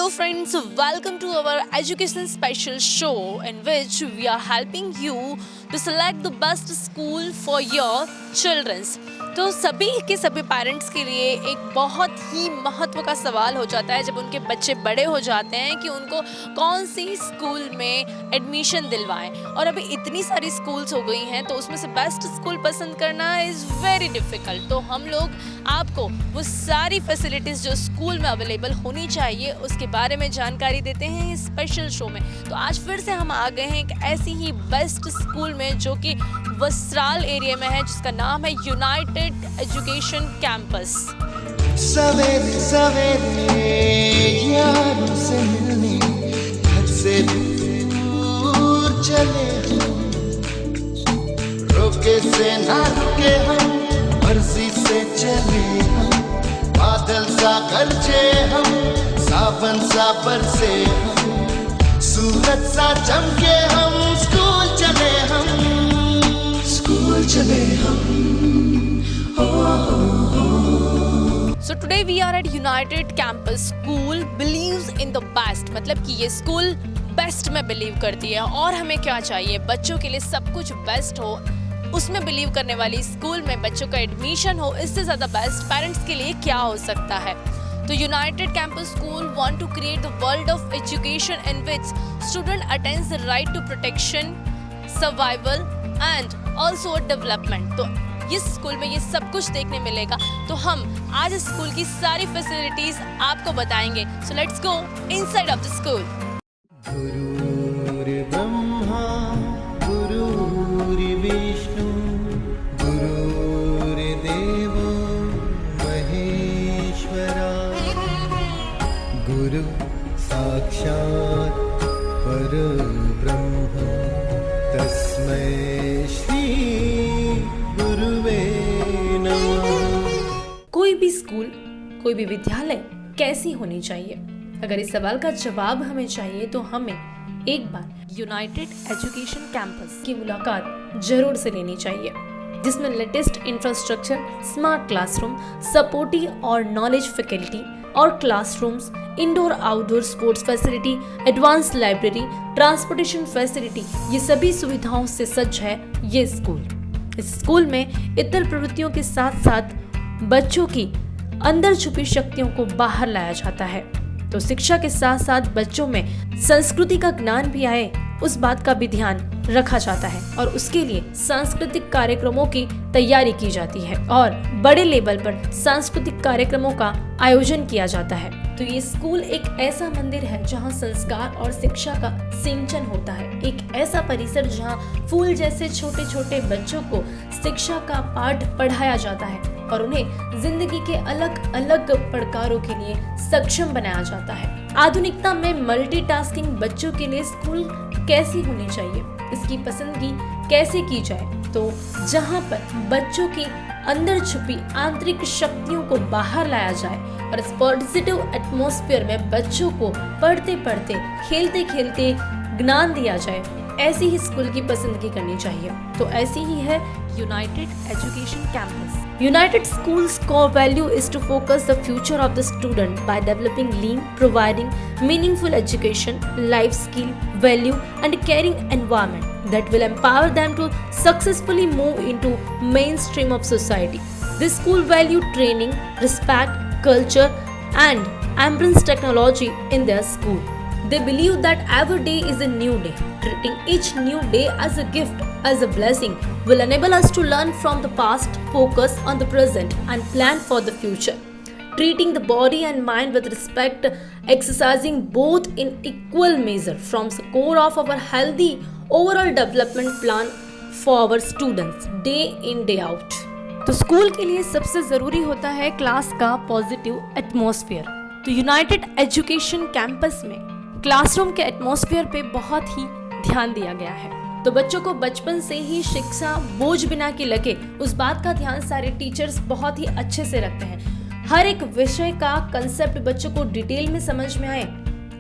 Hello friends, welcome to our education special show in which we are helping you to select the best school for your children's। तो सभी के सभी parents के लिए एक बहुत ही महत्व का सवाल हो जाता है जब उनके बच्चे बड़े हो जाते हैं कि उनको कौन सी स्कूल में एडमिशन दिलवाएं। और अभी इतनी सारी स्कूल्स हो गई हैं तो उसमें से बेस्ट स्कूल पसंद करना इज़ वेरी डिफ़िकल्ट। तो हम लोग आपको वो सारी फैसिलिटीज़ जो स्कूल में अवेलेबल होनी चाहिए उसके बारे में जानकारी देते हैं इस स्पेशल शो में। तो आज फिर से हम आ गए हैं एक ऐसी ही बेस्ट स्कूल में जो कि वस्त्राल एरिया में है, जिसका नाम है यूनाइटेड एजुकेशन कैंपस। सवेरे सवेरे यारों से मिलने घर से दूर चले हम, रोके से ना रुके हम, मर्जी से चले हम, बादल सा गरजे हम, सावन सा बरसे हम, सूरज सा चमके हम, स्कूल चले हम, स्कूल चले हम। So today we are at United Campus School believes in the best, मतलब कि ये स्कूल बेस्ट में बिलीव करती है। और हमें क्या चाहिए, बच्चों के लिए सब कुछ बेस्ट हो, उसमें बिलीव करने वाली स्कूल में बच्चों का एडमिशन हो, इससे ज़्यादा बेस्ट पेरेंट्स के लिए क्या हो सकता है। तो United campus School want to create the world of education in which student attends the right to protection, survival and also development. तो इस स्कूल में ये सब कुछ देखने मिलेगा। तो हम आज इस स्कूल की सारी फैसिलिटीज आपको बताएंगे। So let's go inside of the school. गुरुर्ब्रह्मा गुरुर्विष्णु गुरुर्देवो महेश्वरा, गुरु साक्षात् परब्रह्म तस्मै श्री गुरुवे नमः। कोई भी स्कूल, कोई भी विद्यालय कैसी होनी चाहिए? अगर इस सवाल का जवाब हमें चाहिए तो हमें एक बार यूनाइटेड एजुकेशन कैंपस की मुलाकात जरूर से लेनी चाहिए, जिसमें latest infrastructure, smart classroom, supportive और नॉलेज फैकल्टी और classrooms, indoor outdoor sports facility, advance library, transportation facility, ये सभी सुविधाओं से सज्ज है ये स्कूल। इस स्कूल में इतर प्रवृत्तियों के साथ साथ बच्चों की अंदर छुपी शक्तियों को बाहर लाया जाता है। तो शिक्षा के साथ साथ बच्चों में संस्कृति का ज्ञान भी आए, उस बात का भी ध्यान रखा जाता है और उसके लिए सांस्कृतिक कार्यक्रमों की तैयारी की जाती है और बड़े लेवल पर सांस्कृतिक कार्यक्रमों का आयोजन किया जाता है। तो ये स्कूल एक ऐसा मंदिर है जहाँ संस्कार और शिक्षा का सिंचन होता है, एक ऐसा परिसर जहाँ फूल जैसे छोटे छोटे बच्चों को शिक्षा का पाठ पढ़ाया जाता है और उन्हें जिंदगी के अलग अलग प्रकारों के लिए सक्षम बनाया जाता है। आधुनिकता में मल्टीटास्किंग बच्चों के लिए स्कूल कैसी होनी चाहिए, इसकी पसंदगी कैसे की जाए? तो जहाँ पर बच्चों की अंदर छुपी आंतरिक शक्तियों को बाहर लाया जाए और इस पॉजिटिव एटमॉस्फेयर में बच्चों को पढ़ते पढ़ते, खेलते खेलते ज्ञान दिया जाए, ऐसी ही स्कूल की पसंदगी करनी चाहिए। तो ऐसी ही है United education campus. United School's core value is to focus the future of the student by developing lean, providing meaningful education, life skill, value, and caring environment that will empower them to successfully move into mainstream of society. This school value training, respect, culture, and embrace technology in their school. They believe that every day is a new day. Treating each new day as a gift, as a blessing, will enable us to learn from the past, focus on the present, and plan for the future. Treating the body and mind with respect, exercising both in equal measure, forms the core of our healthy overall development plan for our students, day in, day out. तो school के लिए सबसे ज़रूरी होता है class का positive atmosphere. तो United education campus में क्लासरूम के एटमॉस्फेयर पे बहुत ही ध्यान दिया गया है। तो बच्चों को बचपन से ही शिक्षा बोझ बिना की लगे, उस बात का ध्यान सारे टीचर्स बहुत ही अच्छे से रखते हैं। हर एक विषय का कंसेप्ट बच्चों को डिटेल में समझ में आए,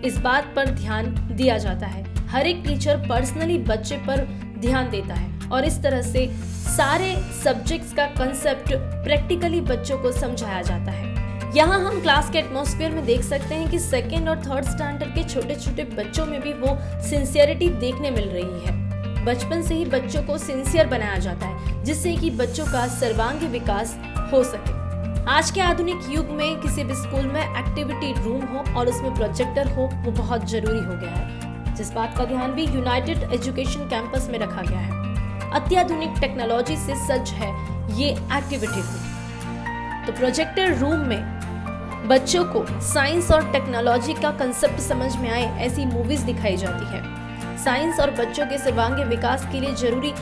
इस बात पर ध्यान दिया जाता है। हर एक टीचर पर्सनली बच्चे पर ध्यान देता है और इस तरह से सारे सब्जेक्ट्स का कंसेप्ट प्रैक्टिकली बच्चों को समझाया जाता है। यहाँ हम क्लास के एटमॉस्फेयर में देख सकते हैं कि सेकेंड और थर्ड स्टैंडर्ड के छोटे छोटे बच्चों में भी वो सिंसियरिटी देखने मिल रही है। बचपन से ही बच्चों को सिंसियर बनाया जाता है जिससे कि बच्चों का सर्वांगीण विकास हो सके। आज के आधुनिक युग में किसी भी स्कूल में एक्टिविटी रूम हो और उसमें प्रोजेक्टर हो वो बहुत जरूरी हो गया है, जिस बात का ध्यान भी यूनाइटेड एजुकेशन कैंपस में रखा गया है। अत्याधुनिक टेक्नोलॉजी से सज्ज है ये एक्टिविटी रूम। तो प्रोजेक्टर रूम में बच्चों को साइंस और टेक्नोलॉजी का कंसेप्ट समझ में आए ऐसी मूवीज दिखाई जाती है। साइंस और बच्चों के सर्वांगीण विकास के लिए जरूरी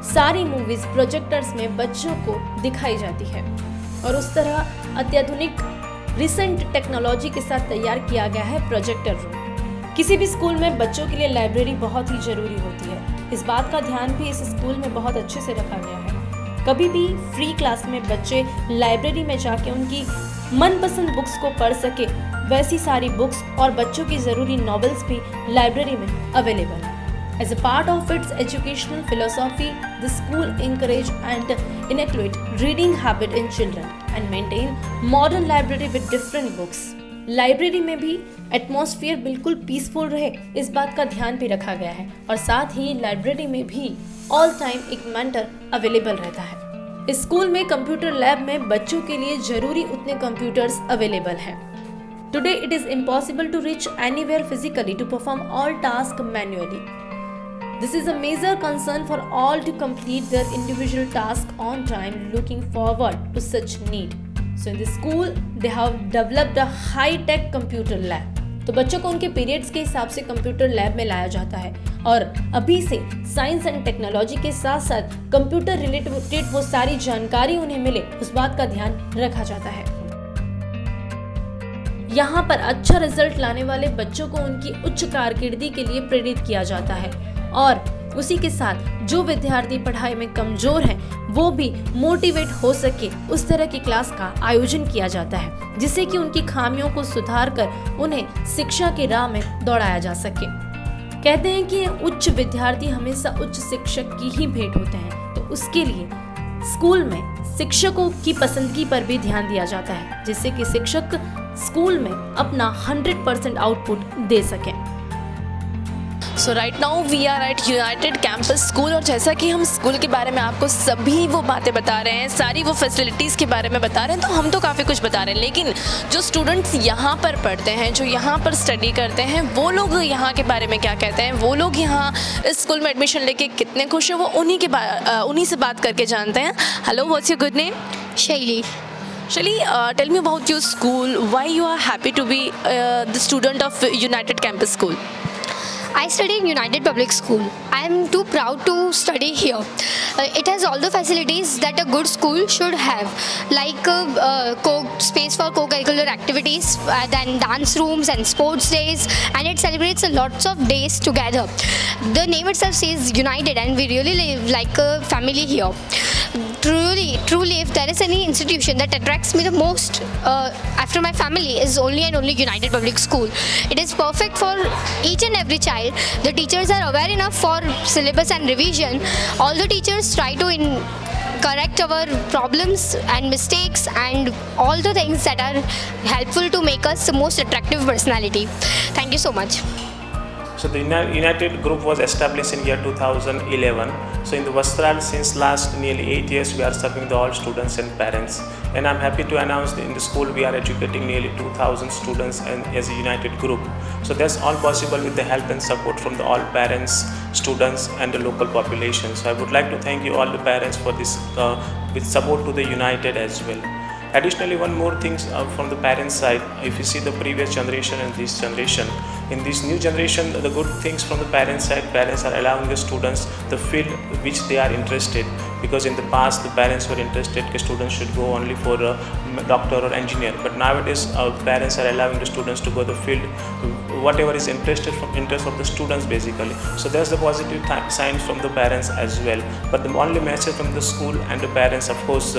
सारी मूवीज प्रोजेक्टर्स में बच्चों को दिखाई जाती है और उस तरह अत्याधुनिक रिसेंट टेक्नोलॉजी के साथ तैयार किया गया है प्रोजेक्टर रूम। किसी भी स्कूल में बच्चों के लिए लाइब्रेरी बहुत ही जरूरी होती है। इस बात का ध्यान भी इस स्कूल में बहुत अच्छे से रखा गया है। कभी भी फ्री क्लास में बच्चे लाइब्रेरी में जाके उनकी मनपसंद बुक्स को पढ़ सके वैसी सारी बुक्स और बच्चों की ज़रूरी नॉवेल्स भी लाइब्रेरी में अवेलेबल है। As a part of its educational philosophy, the school encourage and inculcate reading habit in children and maintain modern library with different books. Library में भी एटमॉस्फेयर बिल्कुल पीसफुल रहे इस बात का ध्यान भी रखा गया है और साथ ही लाइब्रेरी में भी ऑल टाइम एक मेंटर अवेलेबल रहता है। इस स्कूल में कंप्यूटर लैब में बच्चों के लिए जरूरी उतने कंप्यूटर्स अवेलेबल हैं। Today it is impossible to reach anywhere physically to perform all tasks manually. This is a major concern for all to complete their individual tasks on time, looking forward to such need. So in the school, they have developed a high-tech computer lab. तो बच्चों को उनके periods के हिसाब से computer lab में लाया जाता है और अभी से साइंस एंड टेक्नोलॉजी के साथ साथ कंप्यूटर रिलेटेड वो सारी जानकारी उन्हें मिले उस बात का ध्यान रखा जाता है। यहाँ पर अच्छा रिजल्ट लाने वाले बच्चों को उनकी उच्च कारकिर्दी के लिए प्रेरित किया जाता है और उसी के साथ जो विद्यार्थी पढ़ाई में कमजोर हैं वो भी मोटिवेट हो सके उस तरह की क्लास का आयोजन किया जाता है जिससे कि उनकी खामियों को सुधार कर उन्हें शिक्षा की राह में दौड़ाया जा सके। कहते हैं कि उच्च विद्यार्थी हमेशा उच्च शिक्षक की ही भेंट होते हैं, तो उसके लिए स्कूल में शिक्षकों की पसंदगी पर भी ध्यान दिया जाता है जिससे कि शिक्षक स्कूल में अपना 100% आउटपुट दे सकें। So right now we are at United campus school और जैसा कि हम स्कूल के बारे में आपको सभी वो बातें बता रहे हैं, सारी वो फैसिलिटीज़ के बारे में बता रहे हैं, तो हम तो काफ़ी कुछ बता रहे हैं, लेकिन जो स्टूडेंट्स यहाँ पर पढ़ते हैं, जो यहाँ पर स्टडी करते हैं, वो लोग यहाँ के बारे में क्या कहते हैं, वो लोग यहाँ इस स्कूल में एडमिशन लेके कितने खुश हैं, वो उन्हीं से बात करके जानते हैं। Hello, what's your good name? Shaili. Shaili, tell me about your school. Why you are happy to be the student of United Campus School? I study in United Public School. I am too proud to study here. It has all the facilities that a good school should have, like space for co-curricular activities, then dance rooms and sports days, and it celebrates lots of days together. The name itself says United, and we really live like a family here. Truly, if there is any institution that attracts me the most after my family is only and only United Public School. It is perfect for each and every child. The teachers are aware enough for syllabus and revision. All the teachers try to correct our problems and mistakes and all the things that are helpful to make us the most attractive personality. Thank you so much. So the United Group was established in year 2011. So in the Vastral, since last nearly 8 years, we are serving all students and parents. And I'm happy to announce that in the school we are educating nearly 2,000 students and as a United Group. So that's all possible with the help and support from all parents, students and the local population. So I would like to thank you all the parents for this with support to the United as well. Additionally, one more thing from the parents side, if you see the previous generation and this generation, in this new generation, the good things from the parents side, parents are allowing the students the field which they are interested, because in the past the parents were interested that students should go only for a doctor or engineer, but nowadays parents are allowing the students to go the field whatever is interest of the students basically. So there's the positive signs from the parents as well. But the only message from the school and the parents, of course,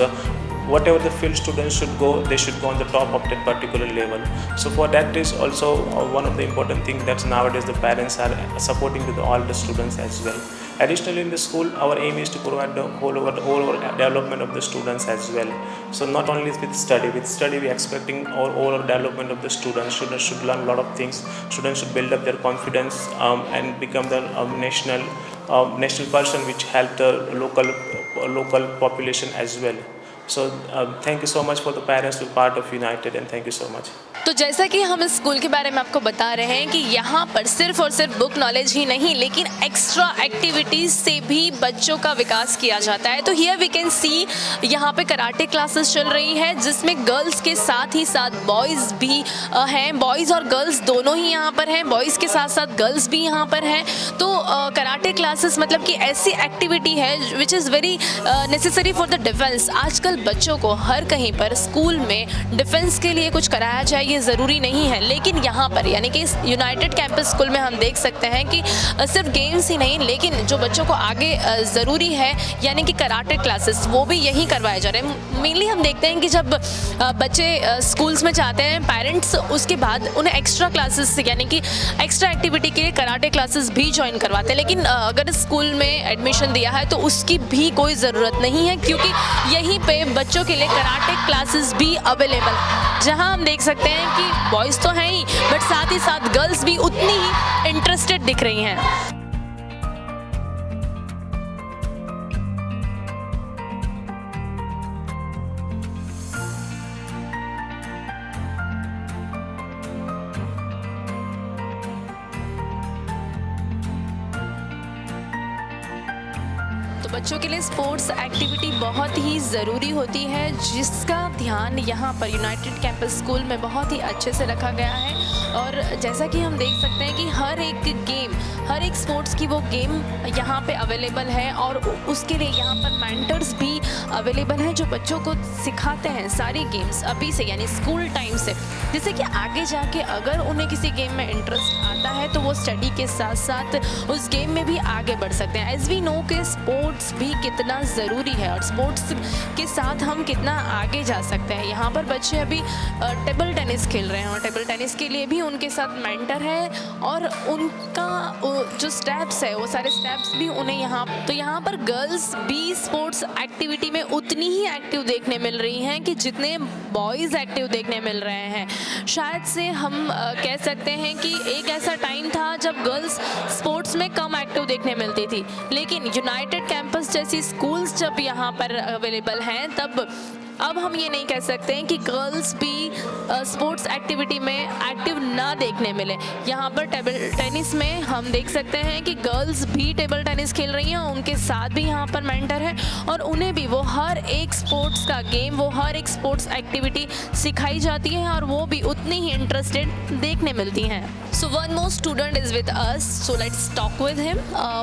whatever the field students should go, they should go on the top of that particular level. So for that is also one of the important things that nowadays the parents are supporting to all the students as well. Additionally, in the school, our aim is to provide the whole over development of the students as well. So not only with study we are expecting overall development of the students. Students should learn a lot of things. Students should build up their confidence and become the national person which help the local population as well. So thank you so much for the parents to be part of United, and thank you so much. तो जैसा कि हम इस school के बारे में आपको बता रहे हैं कि यहाँ पर सिर्फ और सिर्फ बुक नॉलेज ही नहीं लेकिन एक्स्ट्रा एक्टिविटीज़ से भी बच्चों का विकास किया जाता है। तो हियर वी कैन सी यहाँ पे कराटे क्लासेस चल रही है जिसमें गर्ल्स के साथ ही साथ बॉयज़ भी हैं, बॉयज़ और गर्ल्स दोनों ही यहाँ पर हैं, बॉयज़ के साथ साथ गर्ल्स भी यहाँ पर हैं। तो कराटे क्लासेस मतलब कि ऐसी एक्टिविटी है which is very necessary for the defence. आजकल बच्चों को हर कहीं पर स्कूल में डिफेंस के लिए कुछ कराया जाए ये ज़रूरी नहीं है, लेकिन यहाँ पर यानी कि इस यूनाइटेड कैंपस स्कूल में हम देख सकते हैं कि सिर्फ गेम्स ही नहीं लेकिन जो बच्चों को आगे ज़रूरी है यानी कि कराटे क्लासेस वो भी यहीं करवाए जा रहे हैं। मेनली हम देखते हैं कि जब बच्चे स्कूल्स में जाते हैं पेरेंट्स उसके बाद उन्हें एक्स्ट्रा क्लासेस यानी कि एक्स्ट्रा एक्टिविटी के लिए कराटे क्लासेस भी ज्वाइन करवाते हैं, लेकिन अगर स्कूल में एडमिशन दिया है तो उसकी भी कोई ज़रूरत नहीं है क्योंकि यहीं पे बच्चों के लिए कराटे क्लासेस भी अवेलेबल, जहां हम देख सकते हैं कि बॉयज़ तो हैं ही बट साथ ही साथ गर्ल्स भी उतनी ही इंटरेस्टेड दिख रही हैं। बच्चों के लिए स्पोर्ट्स एक्टिविटी बहुत ही ज़रूरी होती है जिसका ध्यान यहाँ पर यूनाइटेड कैंपस स्कूल में बहुत ही अच्छे से रखा गया है। और जैसा कि हम देख सकते हैं कि हर एक गेम हर एक स्पोर्ट्स की वो गेम यहाँ पे अवेलेबल है और उसके लिए यहाँ पर मेंटर्स भी अवेलेबल हैं जो बच्चों को सिखाते हैं सारी गेम्स अभी से यानी स्कूल टाइम से, जिससे कि आगे जाके अगर उन्हें किसी गेम में इंटरेस्ट आता है तो वो स्टडी के साथ साथ उस गेम में भी आगे बढ़ सकते हैं। एज वी नो कि स्पोर्ट्स भी कितना ज़रूरी है और स्पोर्ट्स के साथ हम कितना आगे जा सकते हैं। यहाँ पर बच्चे अभी टेबल टेनिस खेल रहे हैं और टेबल टेनिस के लिए भी उनके साथ मेंटर है और उनका जो स्टेप्स है वो सारे स्टेप्स भी उन्हें यहाँ पर गर्ल्स भी स्पोर्ट्स एक्टिविटी में उतनी ही एक्टिव देखने मिल रही हैं कि जितने बॉयज़ एक्टिव देखने मिल रहे हैं। शायद से हम कह सकते हैं कि एक ऐसा टाइम था जब गर्ल्स स्पोर्ट्स में कम एक्टिव देखने मिलती थी, लेकिन यूनाइटेड कैंपस जैसी स्कूल्स जब यहाँ पर अवेलेबल हैं तब अब हम ये नहीं कह सकते हैं कि गर्ल्स भी स्पोर्ट्स एक्टिविटी में एक्टिव ना देखने मिले। यहाँ पर टेबल टेनिस में हम देख सकते हैं कि गर्ल्स भी टेबल टेनिस खेल रही हैं, उनके साथ भी यहाँ पर मेंटर है और उन्हें भी वो हर एक स्पोर्ट्स का गेम वो हर एक स्पोर्ट्स एक्टिविटी सिखाई जाती है और वो भी उतनी ही इंटरेस्टेड देखने मिलती हैं। So one more student is with us, so let's talk with him.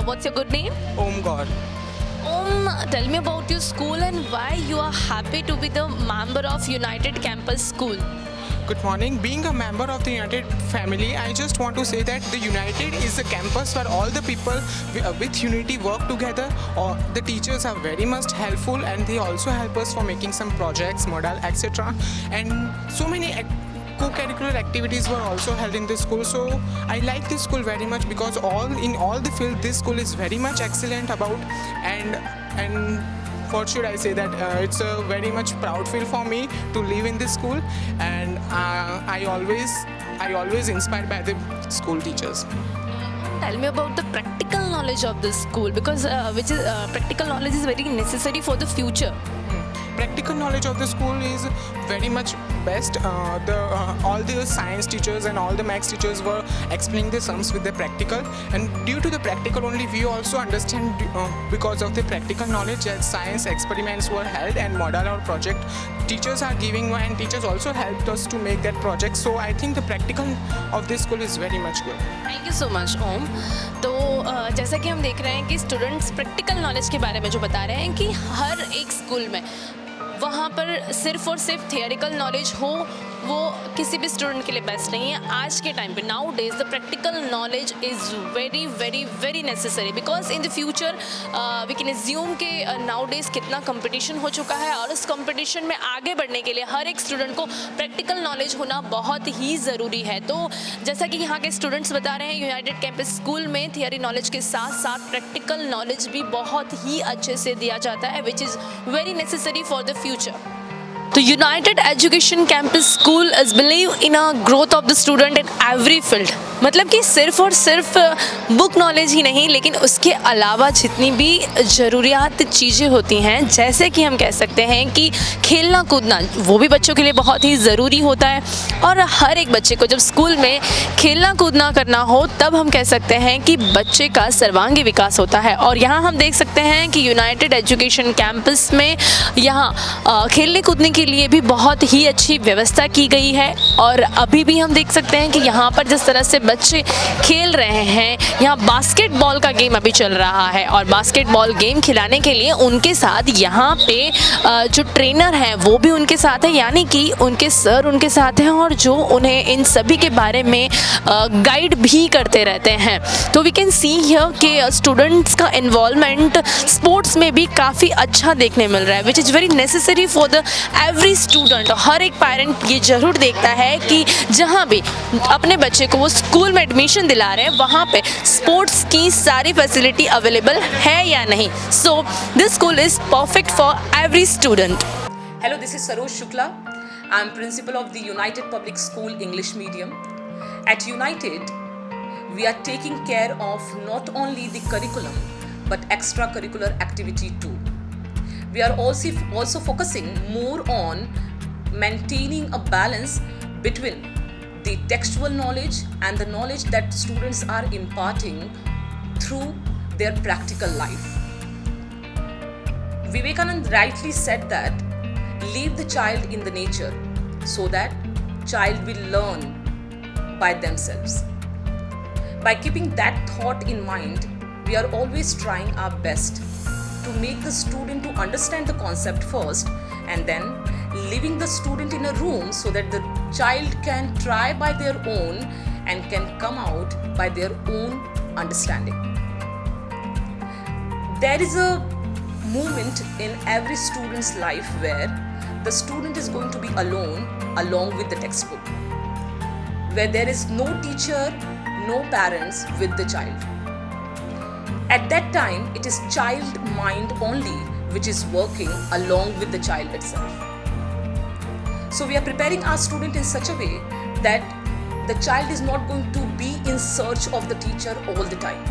What's your good name? Om Gaur. Tell me about your school and why you are happy to be the member of United Campus School. Good morning. Being a member of the United family, I just want to say that the United is a campus where all the people with unity work together. The teachers are very much helpful and they also help us for making some projects, model, etc. And so many co-curricular activities were also held in this school, so I like this school very much because in all the field this school is very much excellent about, and what should I say that it's a very much proud feel for me to live in this school, and I always inspired by the school teachers. Tell me about the practical knowledge of this school because practical knowledge is very necessary for the future. Practical knowledge of the school is very much best. All the science teachers and all the maths teachers were explaining the sums with the practical, and due to the practical only we also understand because of the practical knowledge that science experiments were held and model or project teachers are giving, and teachers also helped us to make that project. So I think the practical of this school is very much good. Thank you so much, Om. तो जैसा कि हम देख रहे हैं कि students practical knowledge के बारे में जो बता रहे हैं कि हर एक स्कूल में वहाँ पर सिर्फ और सिर्फ थियोरिकल नॉलेज हो वो किसी भी स्टूडेंट के लिए बेस्ट नहीं है आज के टाइम पे. Nowadays the practical knowledge is very very very necessary because in the future we can assume कि नाउ डेज कितना कंपटीशन हो चुका है और उस कंपटीशन में आगे बढ़ने के लिए हर एक स्टूडेंट को प्रैक्टिकल नॉलेज होना बहुत ही ज़रूरी है. तो जैसा कि यहाँ के स्टूडेंट्स बता रहे हैं, यूनाइटेड कैंपस स्कूल में थियरी नॉलेज के साथ साथ प्रैक्टिकल नॉलेज भी बहुत ही अच्छे से दिया जाता है which is very necessary for the future. तो United education campus school is believe in a growth of the student in every field. मतलब कि सिर्फ और सिर्फ बुक नॉलेज ही नहीं, लेकिन उसके अलावा जितनी भी ज़रूरियात चीज़ें होती हैं, जैसे कि हम कह सकते हैं कि खेलना कूदना, वो भी बच्चों के लिए बहुत ही ज़रूरी होता है. और हर एक बच्चे को जब स्कूल में खेलना कूदना करना हो तब हम कह सकते हैं कि बच्चे का सर्वांगीण विकास होता है. और यहाँ हम देख सकते हैं कि यूनाइटेड एजुकेशन कैंपस में यहाँ खेलने कूदने के लिए भी बहुत ही अच्छी व्यवस्था की गई है. और अभी भी हम देख सकते हैं कि यहाँ पर जिस तरह से बच्चे खेल रहे हैं, यहाँ बास्केटबॉल का गेम अभी चल रहा है और बास्केटबॉल गेम खिलाने के लिए उनके साथ यहाँ पे जो ट्रेनर हैं वो भी उनके साथ है, यानी कि उनके सर उनके साथ हैं और जो उन्हें इन सभी के बारे में गाइड भी करते रहते हैं. तो वी कैन सी हियर कि स्टूडेंट्स का इन्वॉल्वमेंट स्पोर्ट्स में भी काफ़ी अच्छा देखने मिल रहा है which is very necessary for the every student. हर एक पेरेंट ये ज़रूर देखता है कि जहाँ भी अपने बच्चे को वो स्कूल में एडमिशन दिला रहे हैं वहाँ पे स्पोर्ट्स की सारी फैसिलिटी अवेलेबल है या नहीं. So this school is perfect for every student. Hello, this is Sarosh Shukla. I am principal of the United Public School English Medium. At United, we are taking care of not only the curriculum but extracurricular activity too. We are also focusing more on maintaining a balance between the textual knowledge and the knowledge that students are imparting through their practical life. Vivekanand rightly said that leave the child in the nature so that child will learn by themselves. By keeping that thought in mind, we are always trying our best to make the student to understand the concept first and then leaving the student in a room so that the child can try by their own and can come out by their own understanding. There is a moment in every student's life where the student is going to be alone along with the textbook, where there is no teacher, no parents with the child. At that time, it is child mind only which is working along with the child itself. So we are preparing our student in such a way that the child is not going to be in search of the teacher all the time.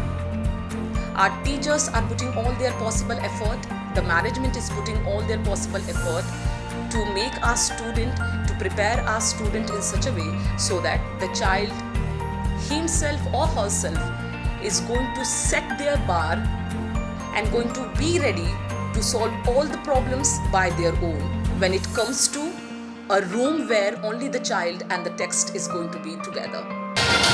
Our teachers are putting all their possible effort, the management is putting all their possible effort to make our student, to prepare our student in such a way so that the child himself or herself is going to set their bar and going to be ready to solve all the problems by their own when it comes to a room where only the child and the text is going to be together.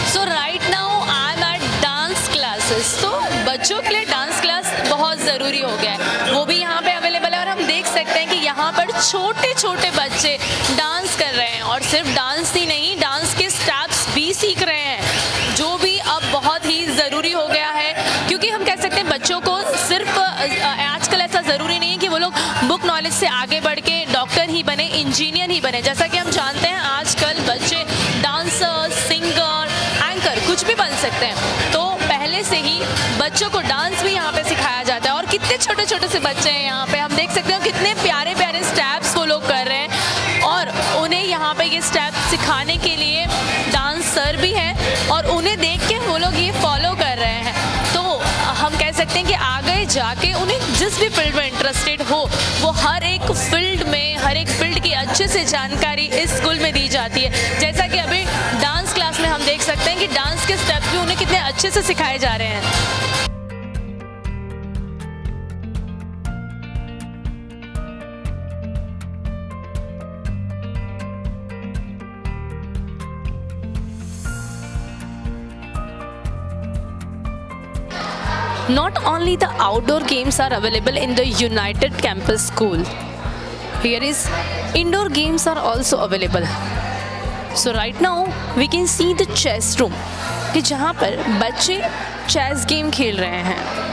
So right now I am at dance classes. तो बच्चों के लिए dance class बहुत ज़रूरी हो गया है, वो भी यहाँ पे अवेलेबल है. और हम देख सकते हैं कि यहाँ पर छोटे छोटे बच्चे डांस कर रहे हैं और सिर्फ डांस ही नहीं, डांस के स्टेप्स भी सीख रहे हैं, जो भी अब बहुत ही ज़रूरी हो गया है. क्योंकि हम कह सकते हैं बच्चों को सिर्फ आजकल ऐसा ज़रूरी नहीं है कि वो लोग बुक नॉलेज से आगे बढ़ के डॉक्टर ही बने, इंजीनियर ही बने. जैसा कि हम जानते हैं आजकल बच्चे डांसर, सिंगर, एंकर कुछ भी बन सकते हैं. तो पहले से ही बच्चों को डांस भी यहाँ पे सिखाया जाता है. और कितने छोटे छोटे से बच्चे हैं यहाँ पे, हम देख सकते हो कितने प्यारे प्यारे स्टेप्स वो लोग कर रहे हैं. और उन्हें यहाँ पे ये स्टेप सिखाने के लिए डांस सर भी हैं और उन्हें देख के वो लोग ये फॉलो कर रहे हैं. तो हम कह सकते हैं कि आगे जाके उन्हें जिस भी फील्ड में इंटरेस्टेड हो वो हर एक फील्ड में, हर एक फील्ड की अच्छे से जानकारी इस स्कूल में दी जाती है. जैसा कि अभी डांस क्लास में हम देख सकते हैं कि डांस के स्टेप्स भी उन्हें कितने अच्छे से सिखाए जा रहे हैं. Not only the outdoor games are available in the United Campus School, here is indoor games are also available. So right now we can see the chess room, कि जहाँ पर बच्चे चेस गेम खेल रहे हैं।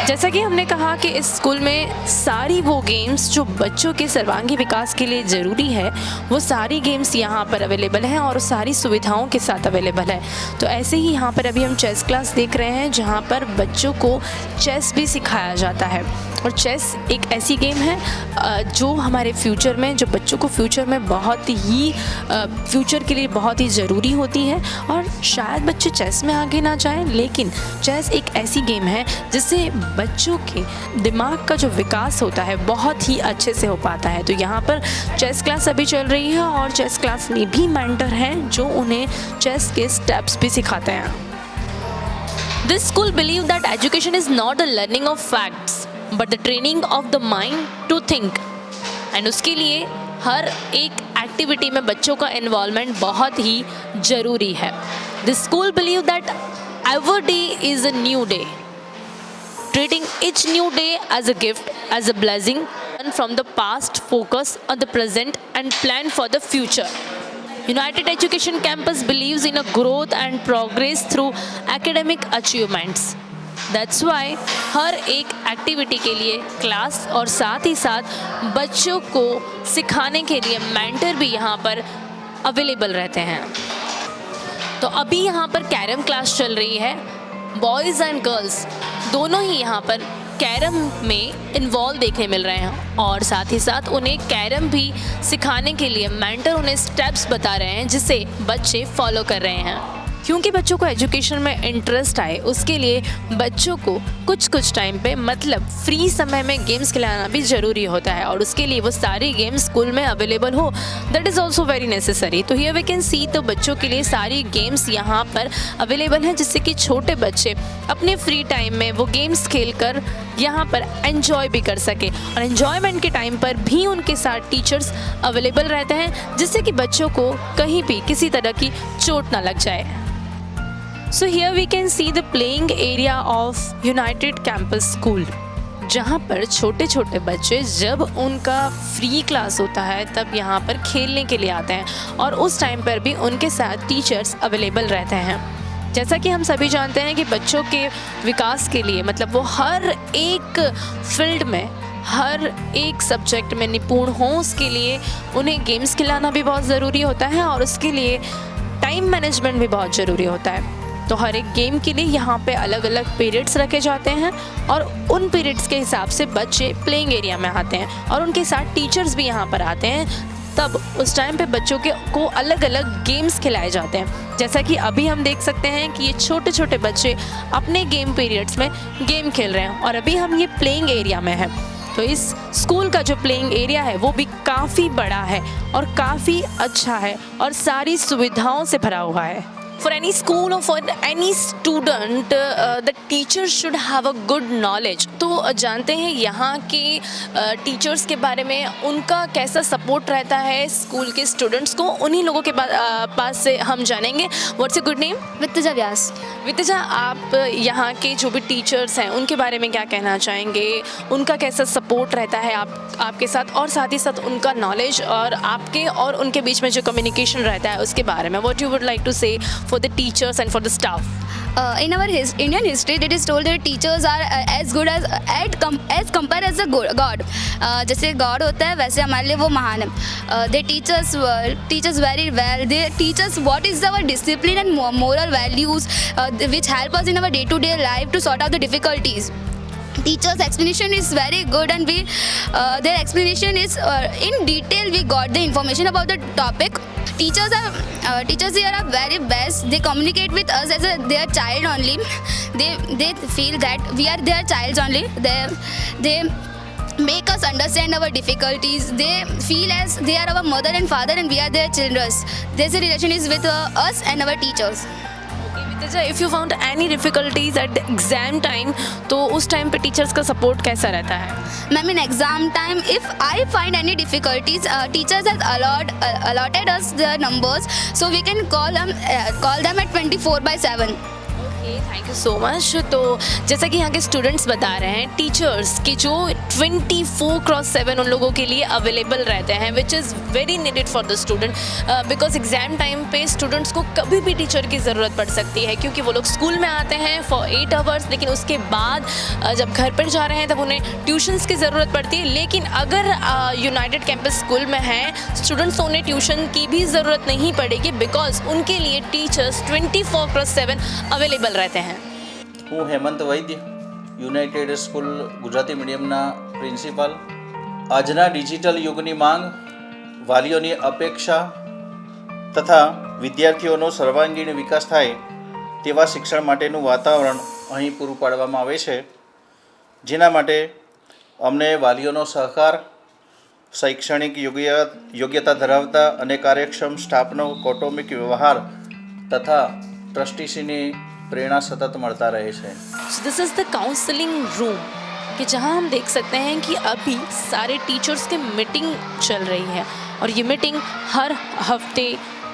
जैसा कि हमने कहा कि इस स्कूल में सारी वो गेम्स जो बच्चों के सर्वांगीण विकास के लिए ज़रूरी है, वो सारी गेम्स यहाँ पर अवेलेबल हैं और सारी सुविधाओं के साथ अवेलेबल है। तो ऐसे ही यहाँ पर अभी हम चेस क्लास देख रहे हैं जहाँ पर बच्चों को चेस भी सिखाया जाता है। और चेस एक ऐसी गेम है जो हमारे फ्यूचर में, जो बच्चों को फ्यूचर में बहुत ही फ्यूचर के लिए बहुत ही ज़रूरी होती है। और शायद बच्चे चेस में आगे ना जाएं, लेकिन चेस एक ऐसी गेम है जिससे बच्चों के दिमाग का जो विकास होता है बहुत ही अच्छे से हो पाता है। तो यहाँ पर चेस क्लास अभी चल रही है और चेस क्लास में भी मेंटर हैं जो उन्हें चेस के स्टेप्स भी सिखाते हैं। This school believe that education is not the learning of facts but the training of the mind to think, and उसके लिए हर एक एक्टिविटी में बच्चों का इन्वॉल्वमेंट बहुत ही ज़रूरी है। The school believe that every day is a new day, treating each new day as a gift, as a blessing, and from the past focus on the present and plan for the future. United Education Campus believes in a growth and progress through academic achievements. That's why हर एक activity के लिए class और साथ ही साथ बच्चों को सिखाने के लिए मेंटर भी यहाँ पर अवेलेबल रहते हैं। तो अभी यहाँ पर कैरम क्लास चल रही है। बॉयज़ एंड गर्ल्स दोनों ही यहाँ पर कैरम में इन्वॉल्व देखने मिल रहे हैं और साथ ही साथ उन्हें कैरम भी सिखाने के लिए मेंटर उन्हें स्टेप्स बता रहे हैं जिसे बच्चे फॉलो कर रहे हैं। क्योंकि बच्चों को एजुकेशन में इंटरेस्ट आए उसके लिए बच्चों को कुछ टाइम पे मतलब फ्री समय में गेम्स खिलाना भी ज़रूरी होता है और उसके लिए वो सारी गेम्स स्कूल में अवेलेबल हो, that is also very necessary. तो हियर वी कैन सी, तो बच्चों के लिए सारी गेम्स यहाँ पर अवेलेबल हैं जिससे कि छोटे बच्चे अपने फ्री टाइम में वो गेम्स खेल कर यहाँ पर एंजॉय भी कर सके और एंजॉयमेंट के टाइम पर भी उनके साथ टीचर्स अवेलेबल रहते हैं जिससे कि बच्चों को कहीं भी किसी तरह की चोट ना लग जाए। So here we can see the playing area of United Campus School, जहाँ पर छोटे छोटे बच्चे जब उनका फ्री क्लास होता है तब यहाँ पर खेलने के लिए आते हैं और उस टाइम पर भी उनके साथ टीचर्स अवेलेबल रहते हैं। जैसा कि हम सभी जानते हैं कि बच्चों के विकास के लिए मतलब वो हर एक फील्ड में हर एक सब्जेक्ट में निपुण हों, उसके लिए उन्हें गेम्स खिलाना भी बहुत ज़रूरी होता है और उसके लिए टाइम मैनेजमेंट भी बहुत ज़रूरी होता है। तो हर एक गेम के लिए यहाँ पे अलग अलग पीरियड्स रखे जाते हैं और उन पीरियड्स के हिसाब से बच्चे प्लेइंग एरिया में आते हैं और उनके साथ टीचर्स भी यहाँ पर आते हैं। तब उस टाइम पे बच्चों को अलग अलग गेम्स खिलाए जाते हैं। जैसा कि अभी हम देख सकते हैं कि ये छोटे छोटे बच्चे अपने गेम पीरियड्स में गेम खेल रहे हैं और अभी हम ये प्लेइंग एरिया में हैं। तो इस स्कूल का जो प्लेइंग एरिया है वो भी काफ़ी बड़ा है और काफ़ी अच्छा है और सारी सुविधाओं से भरा हुआ है। For any school or for any student, the teachers should have a good knowledge. तो जानते हैं यहाँ के टीचर्स के बारे में, उनका कैसा सपोर्ट रहता है स्कूल के स्टूडेंट्स को, उन्हीं लोगों के पास से हम जानेंगे। What's your good name? वित्तजा व्यास। वित्तजा, आप यहाँ के जो भी टीचर्स हैं उनके बारे में क्या कहना चाहेंगे? उनका कैसा सपोर्ट रहता है आपके साथ और साथ ही साथ उनका नॉलेज और आपके और उनके बीच में जो कम्युनिकेशन रहता है उसके बारे में। What you would like to say for the teachers and for the staff? In our Indian history, it is told that teachers are as good as compared as a God. जैसे God होता है वैसे हमारे लिए वो महान है। They teach us very well. They teach us what is our discipline and moral values which help us in our day-to-day life to sort out the difficulties. Teachers' explanation is very good and their explanation is in detail. We got the information about the topic. Teachers here are very best. They communicate with us as their child only. They feel that we are their childs only. They make us understand our difficulties. They feel as they are our mother and father and we are their children. There's a relation is with us and our teachers. If you found any difficulties at the exam time, तो उस time पे teachers का support कैसा रहता है? Ma'am, in exam time if I find any difficulties, teachers has allotted us their numbers, so we can call them at 24/7. Okay, thank you so much. तो जैसा कि यहाँ के स्टूडेंट्स बता रहे हैं, टीचर्स की जो 24/7 उन लोगों के लिए अवेलेबल रहते हैं, विच is very needed for the student, because exam time पे स्टूडेंट्स को कभी भी टीचर की ज़रूरत पड़ सकती है, क्योंकि वो लोग स्कूल में आते हैं फॉर 8 आवर्स, लेकिन उसके बाद जब घर पर जा रहे हैं तब उन्हें ट्यूशन्स की ज़रूरत पड़ती है। लेकिन अगर यूनाइटेड कैंपस स्कूल में हैं स्टूडेंट्स, तो उन्हें ट्यूशन की भी ज़रूरत नहीं पड़ेगी, बिकॉज उनके लिए टीचर्स 24/7 અવેલેબલ રહેતે हैं। હું હેમંત વૈદ્ય, યુનાઇટેડ સ્કૂલ ગુજરાતી મીડિયમના પ્રિન્સિપાલ। આજના ડિજિટલ યુગની માંગ, વાલીઓની અપેક્ષા તથા વિદ્યાર્થીઓનો સર્વાંગીણ વિકાસ થાય તેવા શિક્ષણ માટેનું વાતાવરણ અહીં પૂરું પાડવામાં આવે છે, જેના માટે અમને વાલીઓનો સહકાર, શૈક્ષણિક યોગ્યતા ધરાવતા અને કાર્યક્ષમ સ્ટાફનો કૌટુંબિક વ્યવહાર તથા ટ્રસ્ટીશ્રીની प्रेरणा सतत મળતા રહે છે। This is the counselling room, कि जहाँ हम देख सकते हैं कि अभी सारे टीचर्स की मीटिंग चल रही है, और ये मीटिंग हर हफ्ते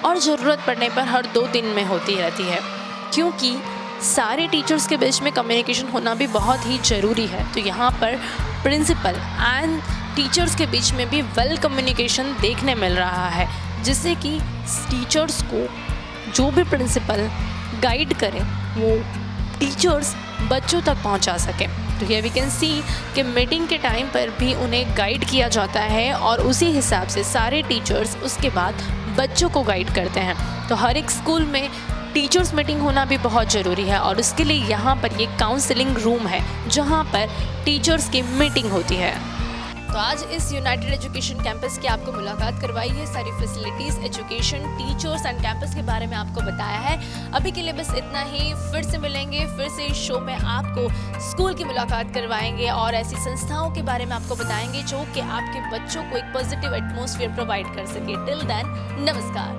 और ज़रूरत पड़ने पर हर 2 दिन में होती रहती है, क्योंकि सारे टीचर्स के बीच में कम्युनिकेशन होना भी बहुत ही ज़रूरी है। तो यहाँ पर प्रिंसिपल एंड टीचर्स के बीच में भी वेल कम्युनिकेशन देखने मिल रहा है, जिससे कि टीचर्स को जो भी प्रिंसिपल गाइड करें वो टीचर्स बच्चों तक पहुंचा सकें। तो ये वी कैन सी कि मीटिंग के टाइम पर भी उन्हें गाइड किया जाता है, और उसी हिसाब से सारे टीचर्स उसके बाद बच्चों को गाइड करते हैं। तो हर एक स्कूल में टीचर्स मीटिंग होना भी बहुत ज़रूरी है, और उसके लिए यहाँ पर ये काउंसलिंग रूम है जहाँ पर टीचर्स की मीटिंग होती है। तो आज इस यूनाइटेड एजुकेशन कैंपस की आपको मुलाकात करवाई है, सारी facilities, education, teachers and campus के बारे में आपको बताया है। अभी के लिए बस इतना ही, फिर से मिलेंगे, फिर से इस शो में आपको स्कूल की मुलाकात करवाएंगे और ऐसी संस्थाओं के बारे में आपको बताएंगे जो कि आपके बच्चों को एक पॉजिटिव एटमॉस्फेयर प्रोवाइड कर सके। टिल देन, नमस्कार।